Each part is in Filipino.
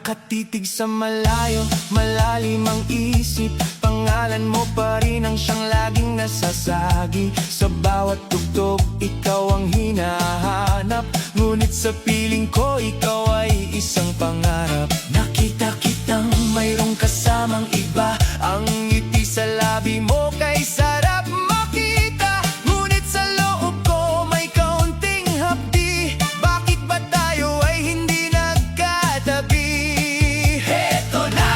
Nakatitig sa malayo, malalim ang isip. Pangalan mo pa rin ang siyang laging nasasagi. Sa bawat tugtog, ikaw ang hinahanap. Ngunit sa piling ko, ikaw ay isang pangarap. Nakita kitang mayroong kasamang iba. Ang ngiti sa labi mo kay sarap makita. Ngunit sa loob ko may kaunting hapdi. Bakit ba tayo ay hindi nagkatabi? Heto na!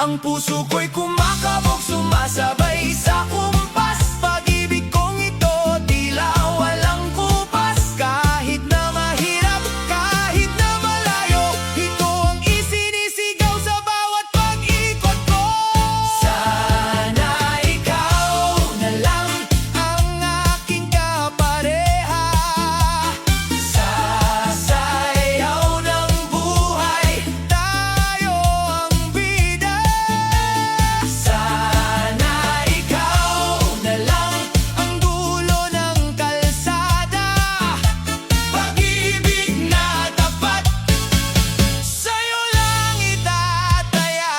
Ang puso ko'y kumakabog, sumasabay sa kumpas. Pag-ibig kong ito, tila walang kupas. Kahit na mahirap, kahit na malayo, ito ang isinisigaw sa bawat pag-ikot ko. Sana ikaw na lang ang aking kapareha. Sa sayaw ng buhay, tayo ang bida. Sana ikaw na lang ang dulo ng kalsada. Pag-ibig na tapat, sa'yo lang itataya.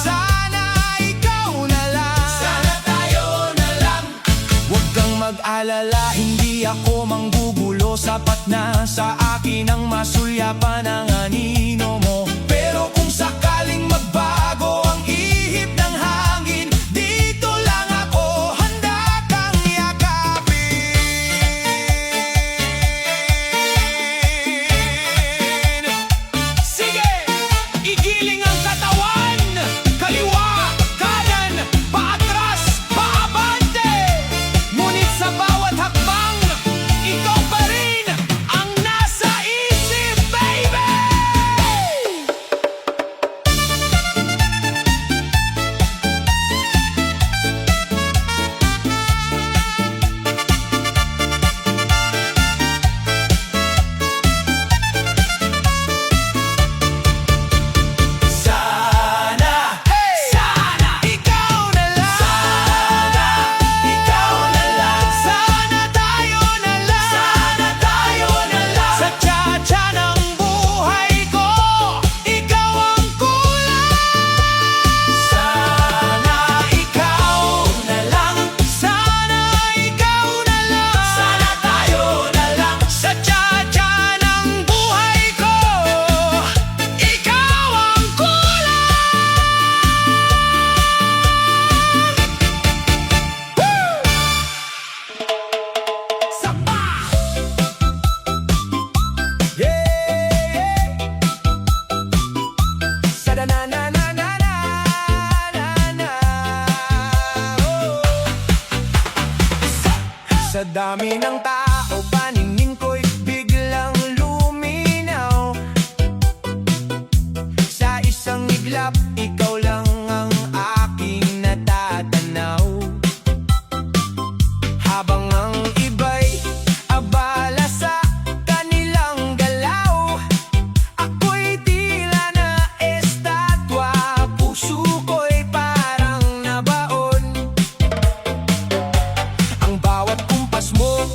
Sana ikaw na lang, sana tayo na lang. Huwag kang mag-alala, hindi ako manggugulo. Sapat na sa akin ang masulyapan ng anino mo. Pero kung sakaling magbago ang ihip ng hangin, dito lang ako, handa kang yakapin. Sige, igiling ang katawan. Kaliwa, kanan, paatras, paabante. Ngunit sa bawat hakbang, ikaw pa rin ang nasa isip, baby! Sana, sana ikaw na lang. Sana ikaw na lang. Sana tayo na lang. Sana tayo na lang. Sa tsa-tsa ng buhay ko, ikaw ang kulang. Sana ikaw na lang. Sana ikaw na lang. Sana tayo na lang. Sa tsa-tsa ng buhay ko, ikaw ang kulang. Samba! Yeah! Sada na na na na na na na. Oh. Sa dami ng tao, paningin ko'y biglang luminaw. Sa isang iglap, ikaw lang ang aking natatanaw. Habang ang iba'y abala sa kanilang galaw, ako'y tila na estatwa. Puso ko'y parang nabaon. Ang bawat kumpas mo,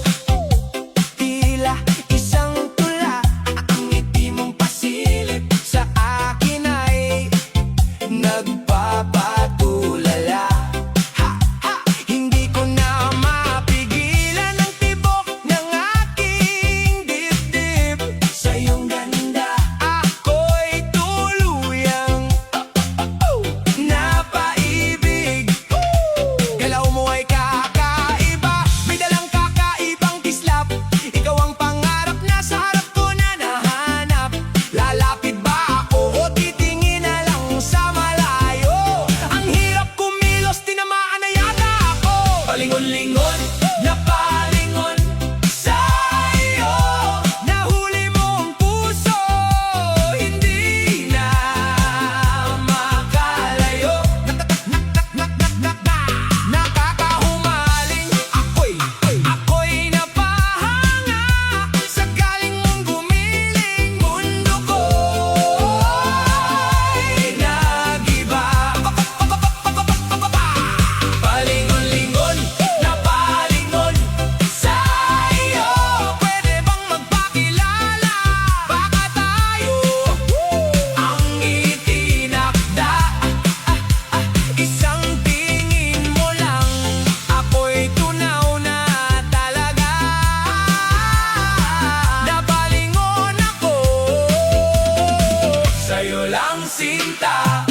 sinta.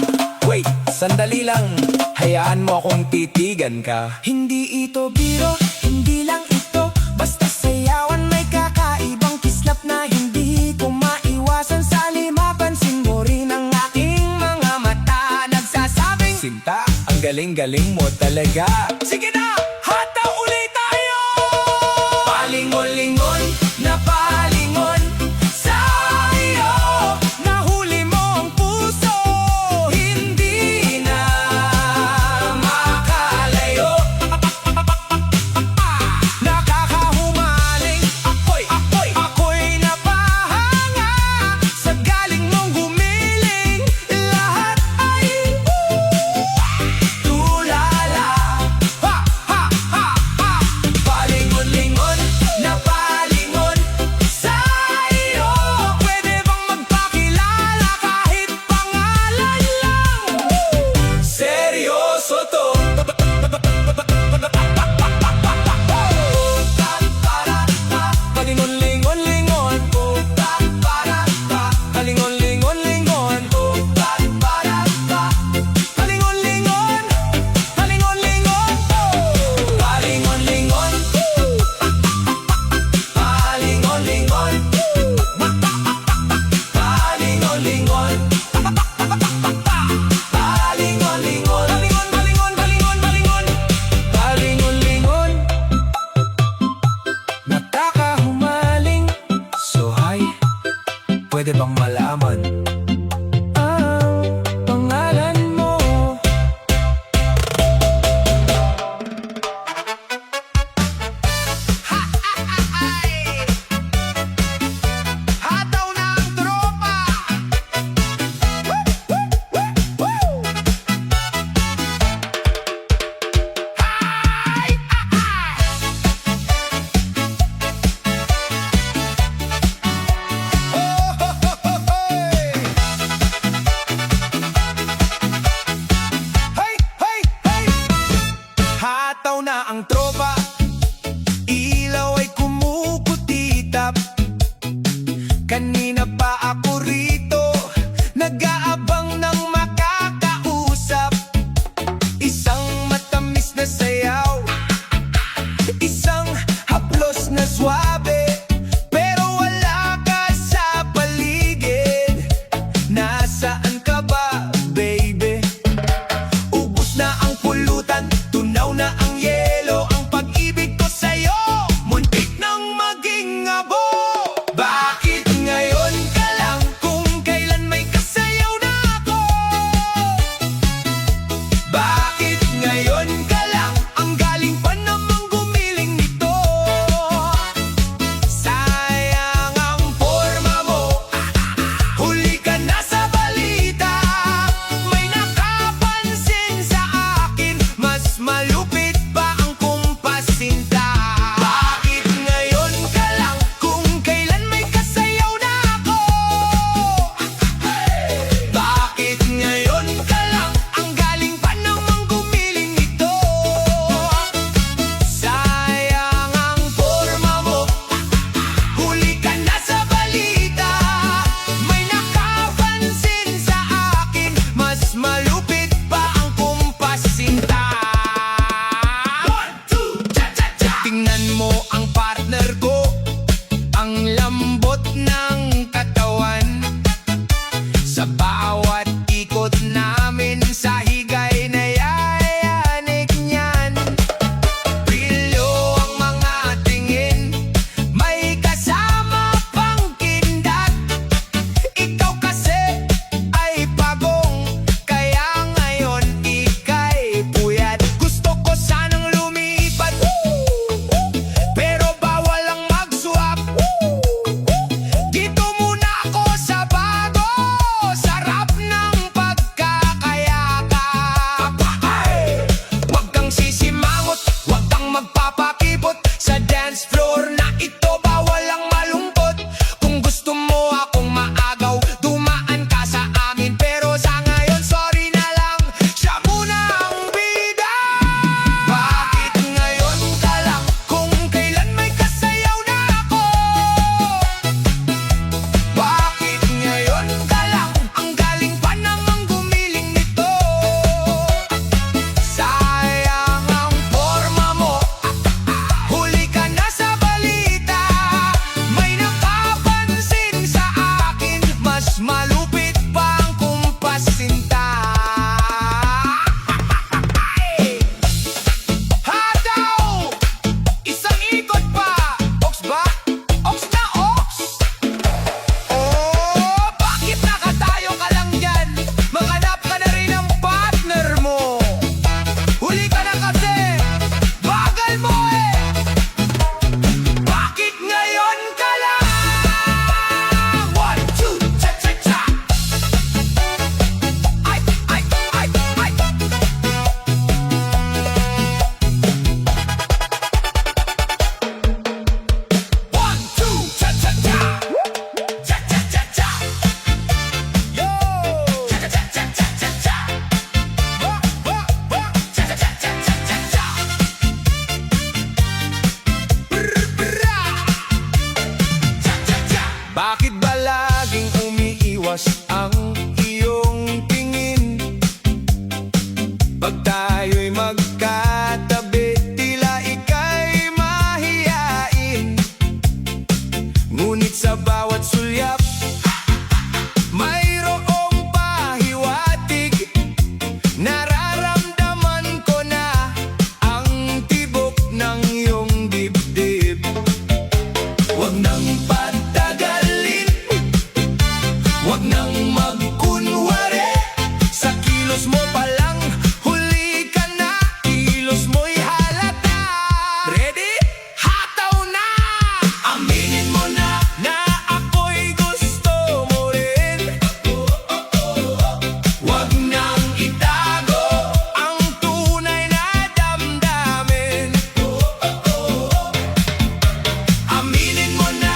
Wait, sandali lang. Hayaan mo akong titigan ka. Hindi ito biro, hindi lang ito basta sayawan, may kakaibang kislap na hindi ko maiwasan. Sa limapansin mo rin ang aking mga mata, nagsasabing Sinta, ang galing-galing mo talaga. sige na, hataw ulit tayo! Palingon-lingon na palingon sa iyo, nahuli mo ang puso, hindi na makalayo. Nakakahumaling, ako'y napahanga sa galing mong gumiling. Lahat ay tulala. Ha, ha, ha, ha. Palingon-lingon na palingon sa iyo, pwede bang magpakilala kahit pangalan lang? Seryoso to. Palingon-lingon-lingon, palingon-lingon-lingon, palingon-lingon, palingon-lingon, palingon-lingon, palingon-lingon, palingon-lingon, palingon-lingon, palingon-lingon, palingon-lingon. Nakakahumaling. So hi, pwede bang malaman ang pangalan mo? Hataw na ang tropa! iwas ang iyong tingin. Pag tayo'y magkatabi, tila ika'y mahiyain. Ngunit sa bawat sulyap, mayroong pahiwatig. Nararamdaman ko na ang tibok ng iyong dibdib. Huwag nang patagalin, huwag nang magkunwari. Sa kilos mo palang huli ka na, kilos mo'y halata. Ready? Hataw na! Aminin mo na na ako'y gusto mo rin. Huwag nang itago ang tunay na damdamin. Aminin mo na,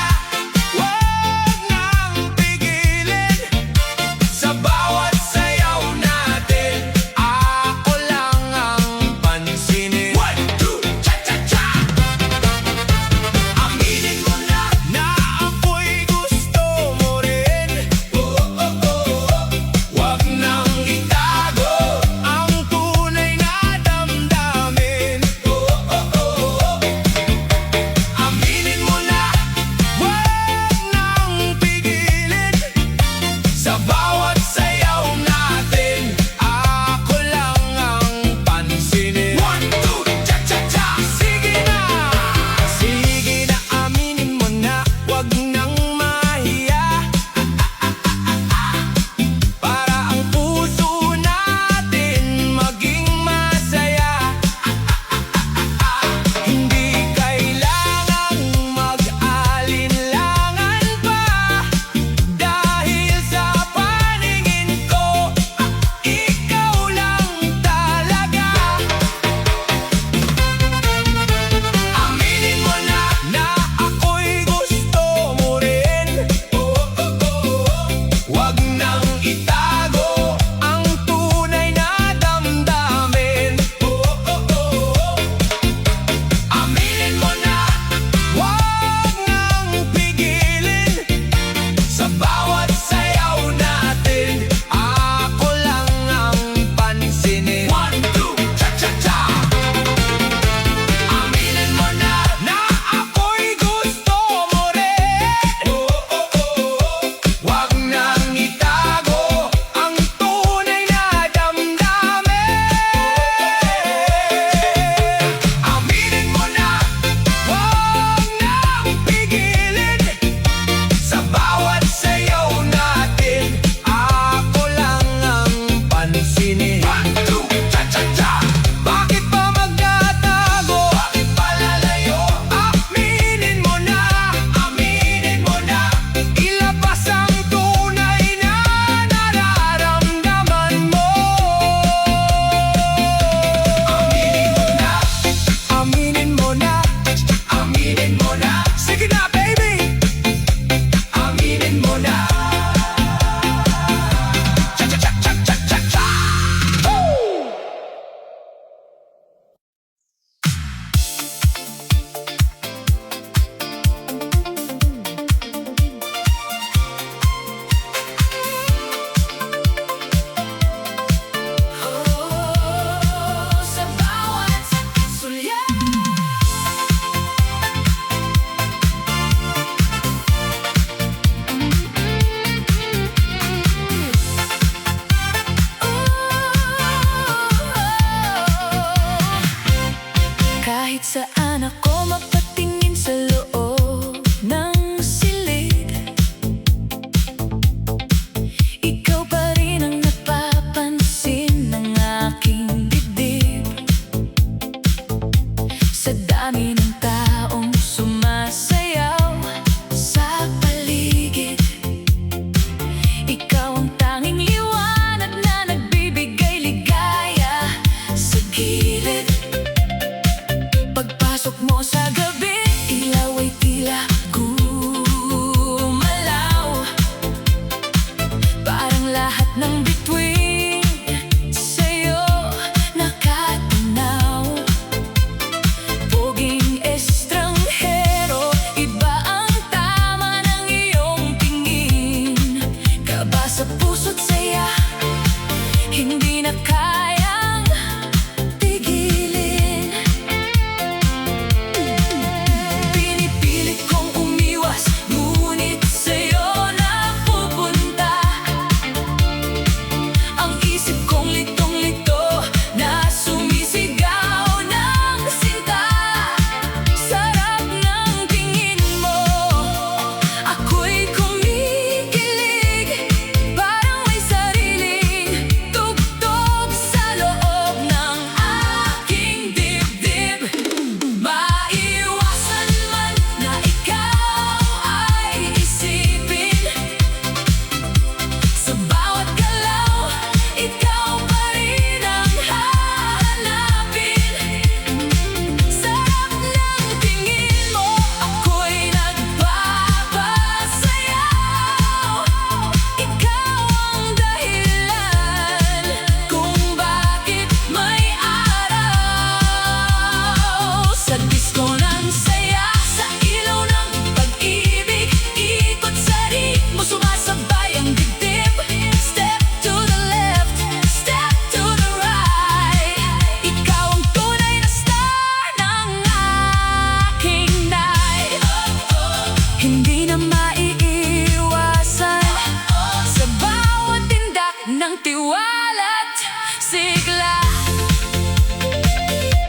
huwag nang pigilin. Sa bawat sayaw natin, ako lang ang pansinin. 1, 2, cha-cha-cha! Aminin mo na na ako'y gusto mo rin. Huwag nang itago ang tunay na damdamin. Aminin mo na, huwag nang pigilin. Sa bawat sayaw natin, ako lang ang pansinin. 1, 2, cha-cha-cha! Sige na, aminin mo na, huwag nang mahiya. Para ang puso natin maging masaya. Hindi kailangang mag-alinlangan pa. Dahil sa paningin ko, ikaw lang talaga. Aminin mo na na ako'y gusto mo rin. Huwag nang itago ang tunay na damdamin. Aminin mo na, huwag nang pigilin. Sa bawat sayaw natin, ako lang ang pansinin. 1, 2, cha-cha-cha! Aminin mo na na ako'y gusto mo rin. Huwag nang itago ang tunay na damdamin. Aminin mo na, huwag nang pigilin. Sa bawat sayaw natin, ako lang ang pansinin. 1, 2, cha-cha-cha! Bakit ba magtatago? Bakit palalayo? Aminin mo na, ilabas ang tunay na nararamdaman mo. Aminin mo na, sige na baby. Aminin mo na. Cha-cha-cha-cha-cha-cha! Woo! Sa bawat sulyap, kahit saan ako mapatingin sa loob ng silid, ikaw pa rin ang napapansin ng aking dibdib. Sa dami ng taong sumasayaw sa paligid, ikaw ang tanging liwanag na nagbibigay ligaya sa gilid. Pagpasok mo sa gabi, ilaw ay tila gumalaw. Parang lahat ng bituin sa'yo nakatanaw. Poging estranghero, iba ang tama ng iyong tingin. Kabas sa puso't saya, hindi na kayang tigilin. Pinipilit kong umiwas, ngunit sa'yo napupunta. Ang isip kong litong-lito na sumisigaw ng sinta. Sarap ng tingin mo, ako'y kumikilig. Parang may sariling tugtog sa loob ng aking dibdib. Maiwasan man na ikaw ay isipin, sa bawat galaw, ikaw pa rin ang hahanapin. Sarap ng tingin mo, ako'y nagpapasayaw. Ikaw ang dahilan kung bakit may araw. Sa disko ng saya, sa ilaw ng pag-ibig, ikot sa ritmo, sumasabay ang dibdib. Step to the left, step to the right. Ikaw ang tunay na star ng aking night. Hindi na maiiwasan sa bawat tindak ng tiwala't sigla.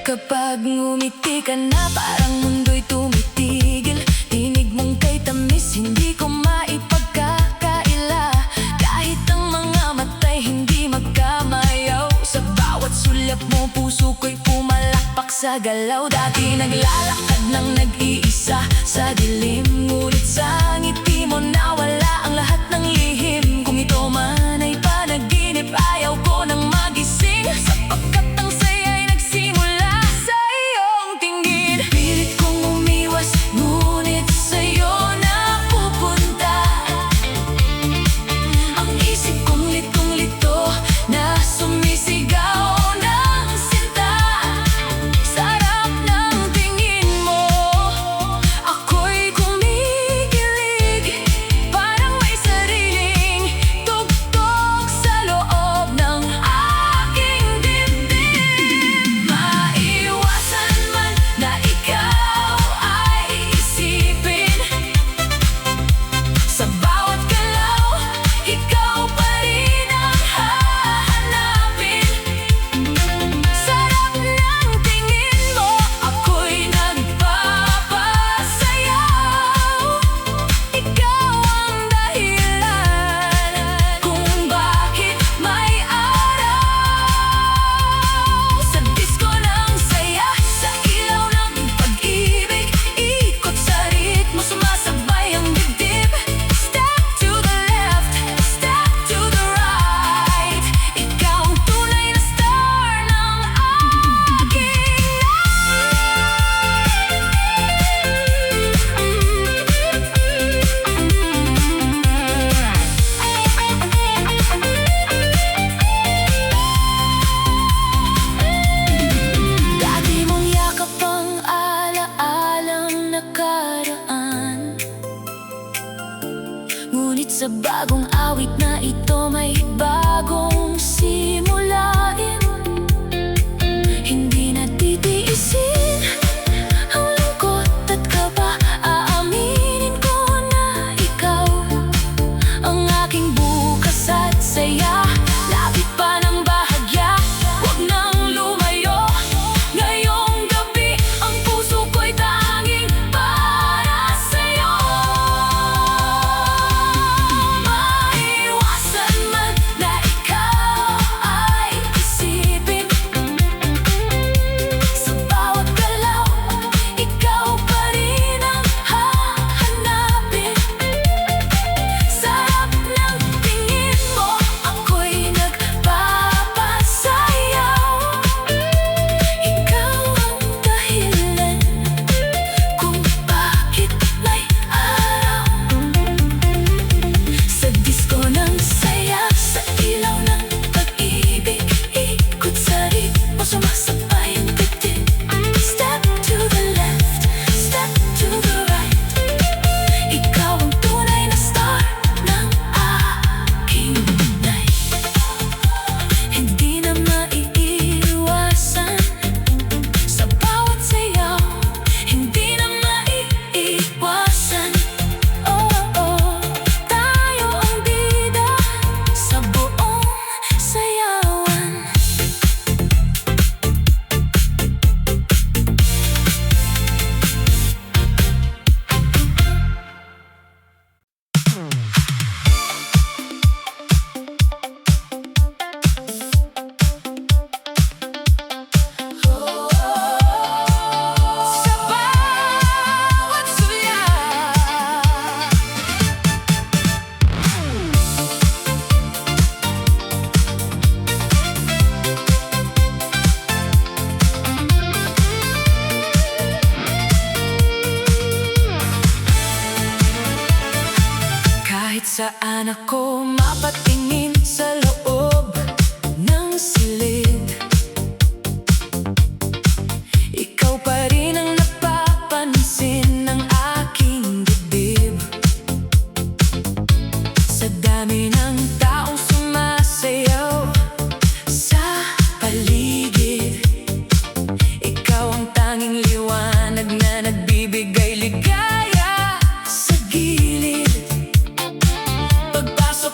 Kapag ngumiti ka na, parang mundo'y tumitigil. Tinig mong kay tamis, hindi ko maipagkakaila. Kahit ang mga mata'y hindi magkamayaw, sa bawat sulyap mo, puso ko'y pumalakpak sa galaw. Dati naglalakad ng nag-iisa sa dilim, ngunit sa ngiti mo nawala ang lahat ng lihim. Kung ito man ay panaginip, ayaw ko nang magising, sapagkat ang saya'y nagsimula sa iyong tingin. Pilit kong umiwas, ngunit sa'yo napupunta. Ang isip kong litong-lito na sumisigaw ng sinta. Sarap ng tingin mo, ako'y kumikilig. Parang may sariling tugtog sa loob ng aking dibdib. Maiwasan man na ikaw ay isipin, sa bawat galaw, ikaw pa rin ang hahanapin. Sarap ng tingin mo, ako'y nagpapasayaw. Ikaw ang dahilan kung bakit may araw. Sa disko ng saya, sa ilaw ng pag-ibig, ikot sa ritmo, sumasabay ang dibdib. Step to the left, step to the right. Ikaw ang tunay na star ng aking Dati mong yakap ang alaalang nakaraan, ngunit sa bagong awit na ito may bagong simulain. Hindi na titiisin ang lungkot at kaba, aaminin ko na ikaw ang aking bukas at saya. Lapit pa ng bahagya, huwag nang lumayo. Ngayong gabi, ang puso ko'y tanging para sa'yo. Maiwasan man na ikaw ay isipin, sa bawat galaw, ikaw pa rin ang hahanapin. Sarap ng tingin mo, ako'y man ako mapatingin sa loob ng silid, ikaw pa rin ang napapansin ng aking dibdib. Sa dami ng taong sumasayaw sa paligid, ikaw ang tanging liwanag na nagbibigay ligaya sa gilid. Pagpasok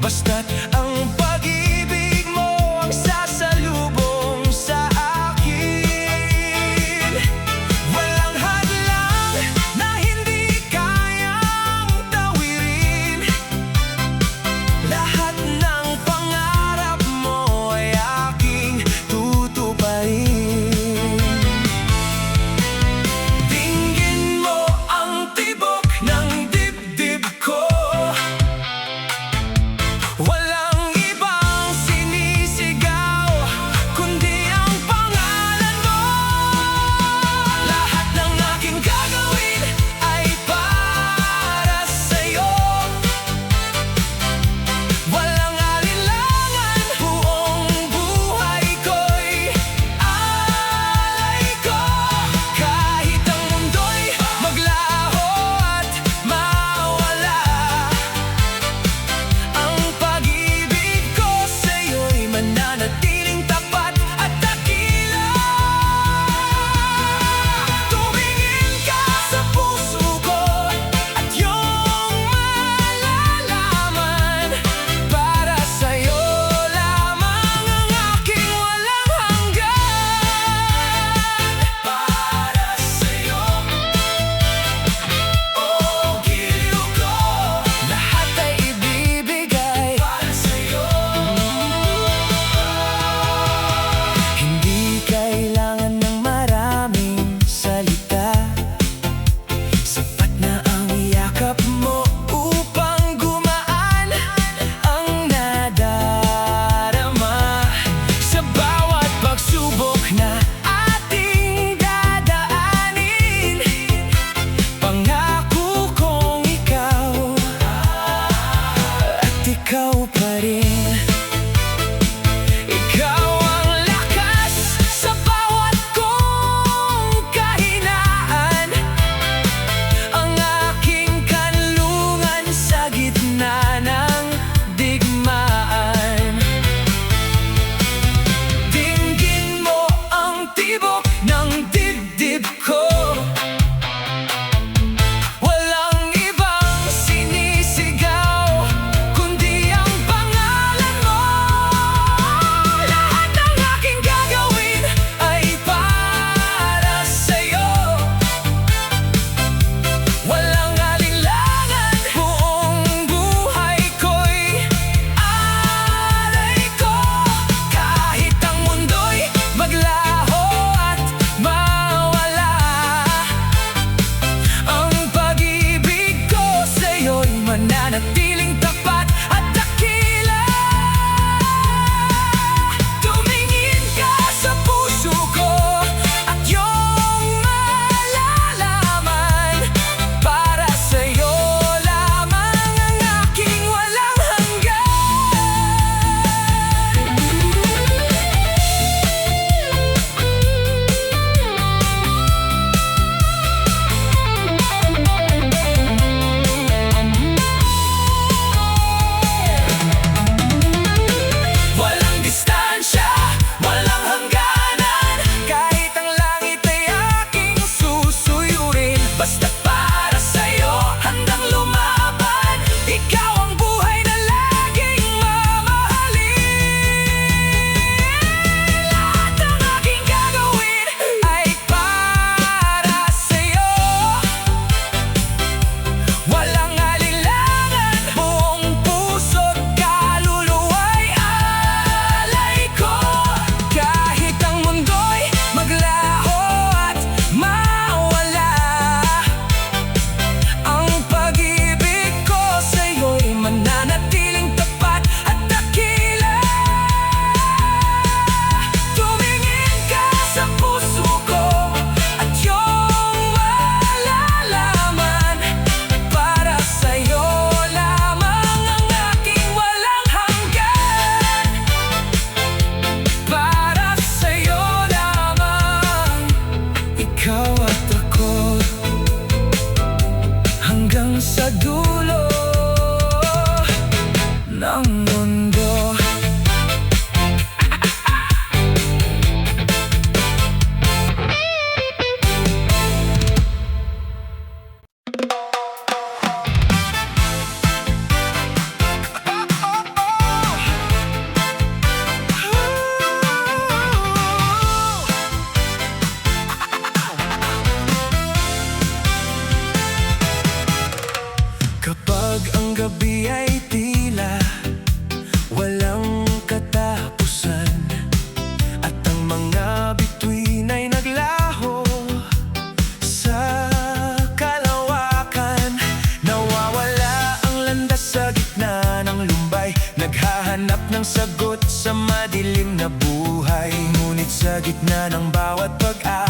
Basta't ang pag-ibig mo ang sasalubong sa akin. Walang hadlang na hindi kayang tawirin. Lahat ng pangarap mo ay aking tutuparin. Tingin mo ang tibok ng dibdib ko. Walang ibang sinisigaw kundi ang pangalan mo. Lahat ng aking gagawin ay para sa'yo. Walang alinlangan, buong buhay ko'y alay ko. Kahit ang mundo'y maglaho at mawala, ang pag-ibig ko sa'yo'y mananatiling tapat at dakila. Tumingin ka sa puso ko at iyong malalaman. Para sa'yo lamang ang aking walang hanggan. Para sa'yo, oh giliw ko, lahat ay ibibigay para sa'yo. Hindi kailangan ng maraming salita, sapat na ang yakap mo upang gumaan ang nadarama. Sa bawat pagsubok na ating dadaanin, pangako kong ikaw at ikaw pa rin. Ikaw ang lakas sa bawat kong kahinaan, ang aking kanlungan sa gitna ng digmaan. Dinggin mo ang tibok ng dibdib ko. Walang ibang sinisigaw kundi ang pangalan mo. Lahat ng aking gagawin ay para sa'yo. Walang alinlangan, buong buhay ko'y alay ko. Kahit ang mundo'y maglaho at mawala, ang pag-ibig ko sa'yo'y mananatiling tapat at dakila. Tumingin ka sa puso ko at iyong malalaman. Para sa'yo lamang ang aking walang Walang distansya, walang hangganan, kahit ang langit ay aking susuyurin. Basta para sa'yo handang lumaban, ikaw ang buhay na laging mamahalin. Lahat ng aking gagawin ay para sa'yo. Walang alinlangan, buong puso't kaluluwa'y alay ko. Kahit ang mundo'y maglaho at mawala, ang pag-ibig ko sa'yo'y mananatiling tapat at dakila. Tumingin ka sa puso ko at iyong malalaman. Para sa'yo lamang ang aking walang hanggan. Para sa'yo lamang, ikaw at ako, hanggang sa dulo ng mundo. Naghahanap ng sagot sa madilim na buhay. Ngunit sa gitna ng bawat pag-asa